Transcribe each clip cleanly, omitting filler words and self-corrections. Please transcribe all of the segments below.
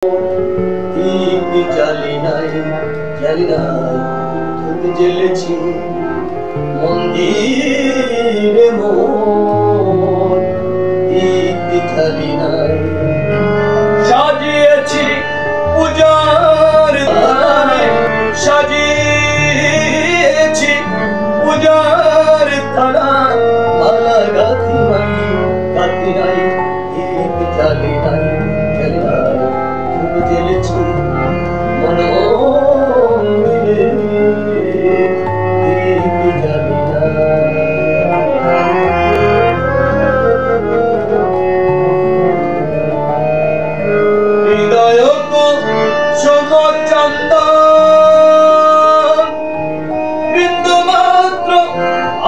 दीप जाली नाई धूप জ্বেলেছি মন্দিরে মোর दीप जाली नाई সাজিয়েছি পূজার থানে সাজিয়েছি পূজার থানা মালা গাঁথি নাই दीप जाली नाई धूप জ্বেলেছি মন্দিরে दीप जाली हृदय को সমচন্দন বিন্দু মাত্র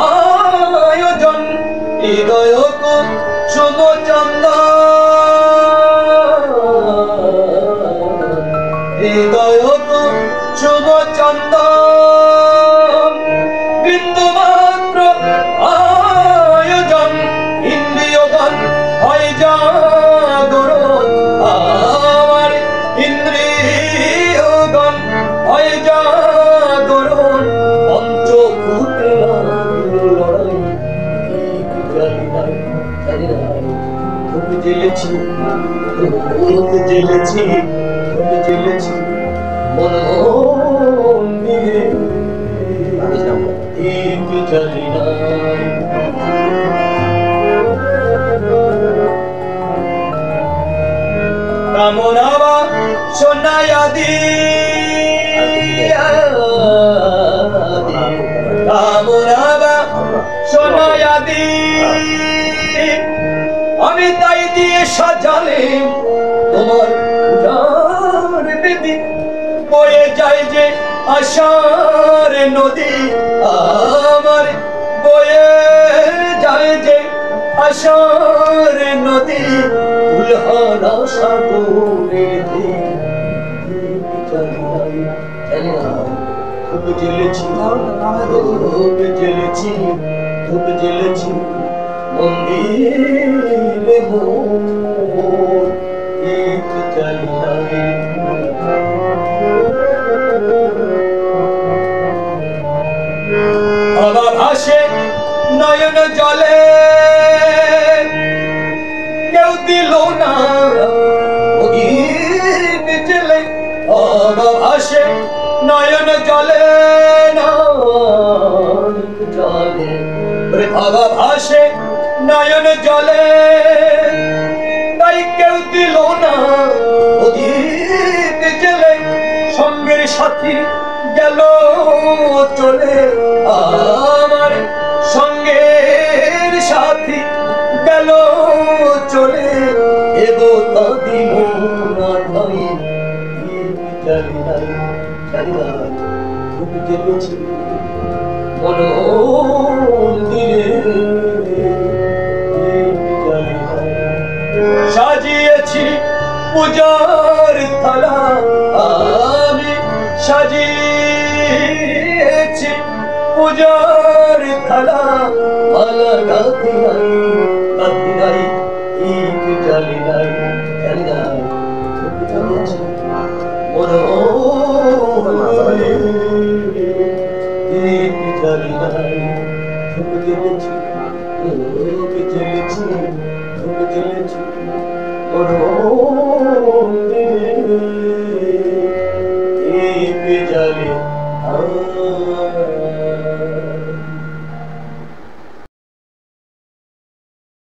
আয়োজন হৃদয় को সমচন্দন হৃদয় को সমচন্দন বিন্দু মাত্র আয়োজন ইন্দ্রিয়গণ হয় জাগরণ আমার ইন্দ্রিয়গণ হয় জাগরণ পঞ্চভূতে লড়াই দীপ জ্বালি নাই ধূপ জ্বেলেছি ধূপ জ্বেলেছি ধূপ জ্বেলেছি মন্দিরে दीप जाली नाई कामनावा सोनायादी कामनावा सोनायादी আমি তাই দিয়ে সাজালে তোমার পূজার বেদি বয়ে যায় যে আশার নদী আমার বয়ে যায় যে আশার নদী উলহারা সাগরে দীপ জ্বালি নাই ধূপ জ্বেলেছি ধূপ জ্বেলেছি ধূপ জ্বেলেছি মন্দিরে মোর দীপ জ্বালি নাই বাবা ভাসে নয়ন জলে কেউ দিল না জেলে বাবা ভাসে নয়ন জলে জলে বাবা ভাসে নয়ন জলে তাই কেউ দিল না জেলে সঙ্গের সাথী গেল চলে আমার সঙ্গের সাথী গেল চলে এগো দিল না ঠাই দীপ জ্বালি নাই ধূপ জ্বেলেছি মন্দিরে দীপ জ্বালি নাই সাজিয়েছি পূজার থালা আমি সাজিয়েছি পূজার থালা মালা গাঁথি নাই দীপ জ্বালি নাই ধূপ জ্বেলেছি মন্দিরে দীপ জ্বালি নাই ধূপ জ্বেলেছি ধূপ জ্বেলেছি ধূপ জ্বেলেছি